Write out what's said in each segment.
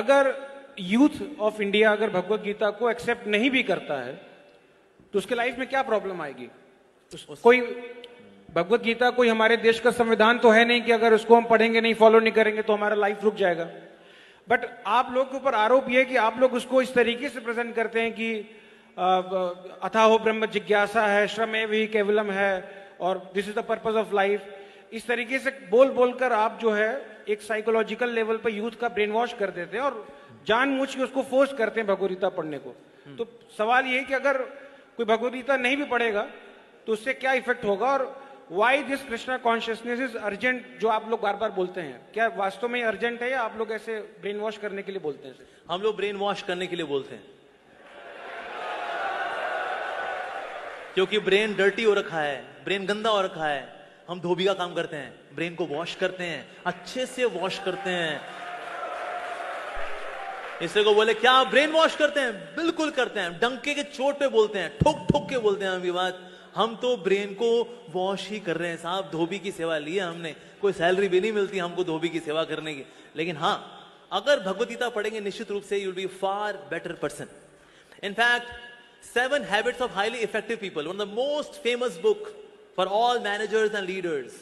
अगर youth of India अगर भगवत गीता को एक्सेप्ट नहीं भी करता है तो उसके लाइफ में क्या प्रॉब्लम आएगी? कोई भगवत गीता कोई हमारे देश का संविधान तो है नहीं कि अगर उसको हम पढ़ेंगे नहीं, फॉलो नहीं करेंगे तो हमारा लाइफ रुक जाएगा। बट आप लोग के ऊपर आरोप यह है कि आप लोग उसको इस तरीके से प्रेजेंट करते हैं कि अथाहो ब्रह्म जिज्ञासा है, श्रमेव ही केवलम है और this is the purpose of life. इस तरीके से बोल बोलकर आप जो है एक साइकोलॉजिकल लेवल पर यूथ का ब्रेन वॉश कर देते हैं और जानबूझ के उसको फोर्स करते हैं भगवत गीता पढ़ने को। तो सवाल ये है कि अगर कोई भगवत गीता नहीं भी पढ़ेगा तो उससे क्या इफेक्ट होगा और why this Krishna consciousness is urgent, जो आप लोग बार बार बोलते हैं, क्या वास्तव में अर्जेंट है या आप लोग ऐसे ब्रेन वॉश करने के लिए बोलते हैं? हम लोग ब्रेन वॉश करने के लिए बोलते हैं, क्योंकि ब्रेन डर्टी हो रखा है, ब्रेन गंदा हो रखा है। हम धोबी का काम करते हैं, ब्रेन को वॉश करते हैं, अच्छे से वॉश करते हैं। इससे को बोले क्या आप ब्रेन वॉश करते हैं? बिल्कुल करते हैं, डंके के चोट पे बोलते हैं, ठोक ठोक के बोलते हैं। हम ये बात, हम तो ब्रेन को वॉश ही कर रहे हैं साहब। धोबी की सेवा ली है हमने, कोई सैलरी भी नहीं मिलती हमको धोबी की सेवा करने की। लेकिन हाँ, अगर भगवत गीता पढ़ेंगे निश्चित रूप से you will be far better person. In fact 7 Habits of Highly Effective People, one of the most famous book for all managers and leaders.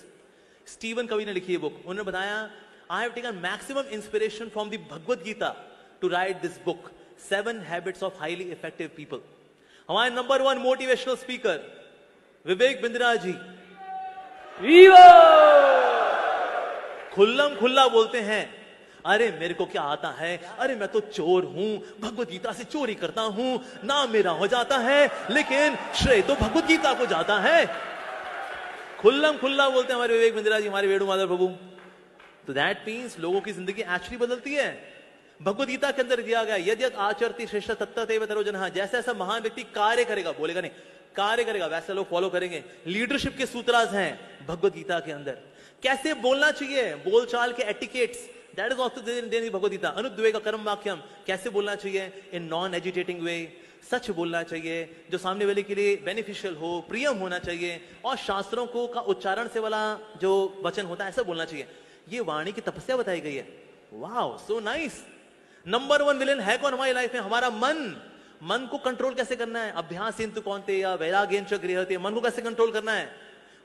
Steven कवि ने लिखी है बुक। उन्होंने बताया, I have taken maximum inspiration from the Bhagavad Gita to write this book, 7 Habits of Highly Effective People. हमारे number 1 motivational speaker Vivek Bindra ji खुल्लम खुल्ला बोलते हैं, अरे मेरे को क्या आता है, अरे मैं तो चोर हूं, भगवत गीता से चोरी करता हूं, नाम मेरा हो जाता है लेकिन श्रेय तो भगवत गीता को जाता है। खुल्लम खुल्ला बोलते हैं हमारे विवेक बिंद्रा जी, हमारे वेणुमाधव प्रभु। तो दैट मीन्स लोगों की जिंदगी एक्चुअली बदलती है। भगवत गीता के अंदर दिया गया, यदि आचरति श्रेष्ठ तत्तदेव तरोजनः, जैसा ऐसा महान व्यक्ति कार्य करेगा, बोलेगा नहीं, कार्य करेगा, वैसे लोग फॉलो करेंगे। लीडरशिप के सूत्रास हैं भगवत गीता के अंदर। कैसे बोलना चाहिए, बोलचाल के etiquettes, that is also there Bhagavad Gita. अनुद्वेग कर्म वाक्यम, कैसे बोलना चाहिए इन नॉन एजिटेटिंग वे, सच बोलना चाहिए जो सामने वाले के लिए बेनिफिशियल हो, प्रियम होना चाहिए, और शास्त्रों को का उच्चारण से वाला जो वचन होता है ऐसा बोलना चाहिए। ये वाणी की तपस्या बताई गई है। Wow, so nice. Number 1 villain है कौन हमारी लाइफ में? हमारा मन। मन को कंट्रोल कैसे करना है? अभ्यास इंतु कौन्ते या वैराग्येन च गृह्यते, मन को कैसे कंट्रोल करना है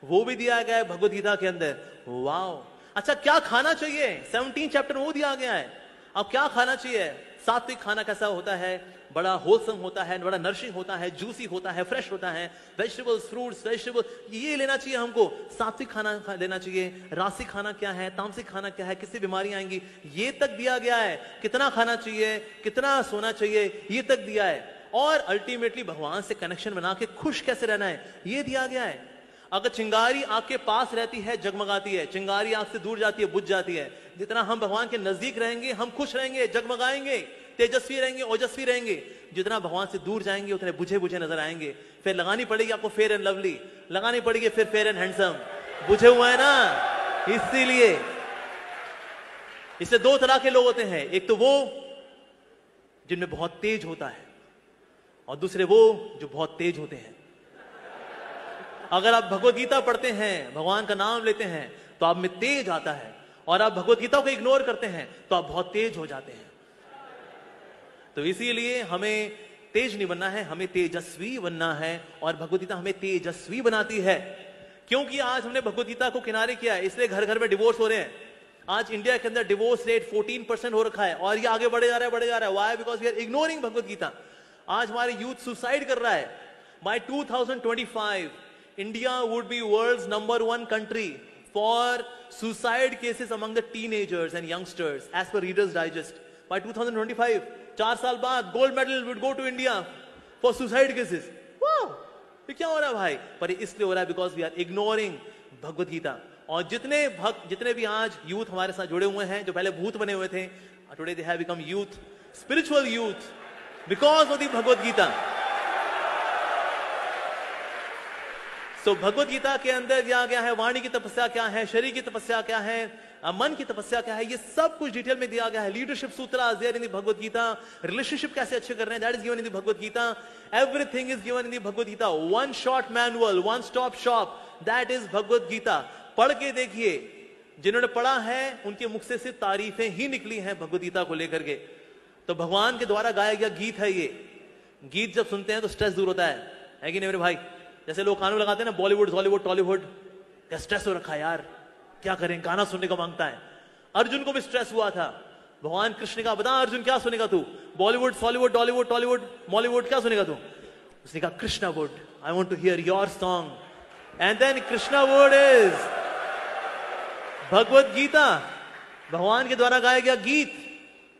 वो भी दिया गया है भगवत गीता के अंदर। वाओ। अच्छा, क्या खाना चाहिए? 17 चैप्टर वो दिया गया है। अब क्या खाना चाहिए? सात्विक खाना कैसा होता है? बड़ा होलसम होता है, बड़ा नरिशिंग होता है, जूसी होता है, फ्रेश होता है, वेजिटेबल्स, फ्रूट्स, वेजिटेबल, ये लेना चाहिए हमको। सात्विक खाना लेना चाहिए। रासिक खाना क्या है, तामसिक खाना क्या है, किससे बीमारियां आएंगी, ये तक दिया गया है। कितना खाना चाहिए, कितना सोना चाहिए, ये तक दिया है। और अल्टीमेटली भगवान से कनेक्शन बना के खुश कैसे रहना है, ये दिया गया है। अगर चिंगारी आग के पास रहती है जगमगाती है, चिंगारी आग से दूर जाती है बुझ जाती है। जितना हम भगवान के नजदीक रहेंगे हम खुश रहेंगे, जगमगाएंगे, तेजस्वी रहेंगे, ओजस्वी रहेंगे। जितना भगवान से दूर जाएंगे उतने बुझे बुझे नजर आएंगे। फिर लगानी पड़ेगी आपको फेयर एंड लवली, लगानी पड़ेगी फिर फेयर एंड हैंडसम। बुझे हुआ है ना, इसीलिए इससे 2 तरह के लोग होते हैं। एक तो वो जिनमें बहुत तेज होता है और दूसरे वो जो बहुत तेज होते हैं। अगर आप भगवत गीता पढ़ते हैं, भगवान का नाम लेते हैं तो आप में तेज आता है, और आप भगवत गीता को इग्नोर करते हैं तो आप बहुत तेज हो जाते हैं। तो इसीलिए हमें तेज नहीं बनना है, हमें तेजस्वी बनना है, और भगवत गीता हमें तेजस्वी बनाती है। क्योंकि आज हमने भगवत गीता को किनारे किया है, इसलिए घर घर में डिवोर्स हो रहे हैं। आज इंडिया के अंदर डिवोर्स रेट 14% हो रखा है, और ये आगे बढ़े जा रहा है, बढ़े जा रहा है। Why? Because we are ignoring Bhagavad Gita. आज हमारे यूथ सुसाइड कर रहा है। By 2025 India would be world's number 1 country for suicide cases among the teenagers and youngsters as per Reader's Digest. By 2025, 4 साल बाद gold medal would go to India for suicide cases. Wow! ये क्या हो रहा है भाई? पर इसलिए हो रहा है because we are ignoring Bhagavad Gita. और जितने भक्त, जितने भी आज यूथ हमारे साथ जुड़े हुए हैं, जो पहले भूत बने हुए थे, today they have become youth, spiritual youth because of the Bhagavad Gita. तो भगवत गीता के अंदर दिया गया है वाणी की तपस्या क्या है, शरीर की तपस्या क्या है, मन की तपस्या क्या है, ये सब कुछ डिटेल में दिया गया है। लीडरशिप सूत्र there in the Bhagavad Gita. Relationship कैसे अच्छे कर रहे हैं, that is given in the Bhagavad Gita. Everything is given in the Bhagavad Gita. One shot manual, one stop shop, that is Bhagavad Gita. पढ़ के देखिए, जिन्होंने पढ़ा है उनके मुख से सिर्फ तारीफें ही निकली हैं भगवत गीता को लेकर के। तो भगवान के द्वारा गाया गया गीत है ये। गीत जब सुनते हैं तो स्ट्रेस दूर होता है कि नहीं मेरे भाई? जैसे लोग कानून लगाते हैं ना, बॉलीवुड हॉलीवुड टॉलीवुड, क्या स्ट्रेस हो रखा है यार, क्या करें, गाना सुनने को मांगता है। अर्जुन को भी स्ट्रेस हुआ था। भगवान कृष्ण का बता अर्जुन क्या सुनेगा तू? Bollywood Hollywood Tollywood Tollywood Mollywood क्या सुनेगा तू? उसने कहा Krishna wood, I want to hear your song. And then Krishna wood is Bhagavad Gita, भगवान के द्वारा गाया गया गीत।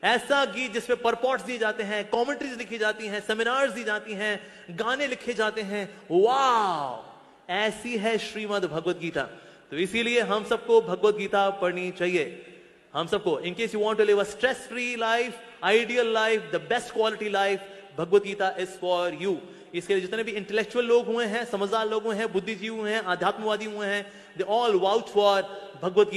ऐसा गीत जिसमें परपॉट्स दिए जाते हैं, कमेंट्रीज लिखी जाती हैं, सेमिनार्स दी जाती हैं, गाने लिखे जाते हैं। वाह, ऐसी है श्रीमद् भगवत गीता। तो इसीलिए हम सबको भगवत गीता पढ़नी चाहिए। हम सबको, in case you want to live a stress free life, ideal life, the best quality life, Bhagavad Gita is for you. इसके लिए जितने भी इंटेलेक्चुअल लोग हुए हैं, समझदार लोग हुए हैं, बुद्धिजीवी हुए हैं, आध्यात्मवादी हुए हैं, they all vouch for Bhagavad Gita.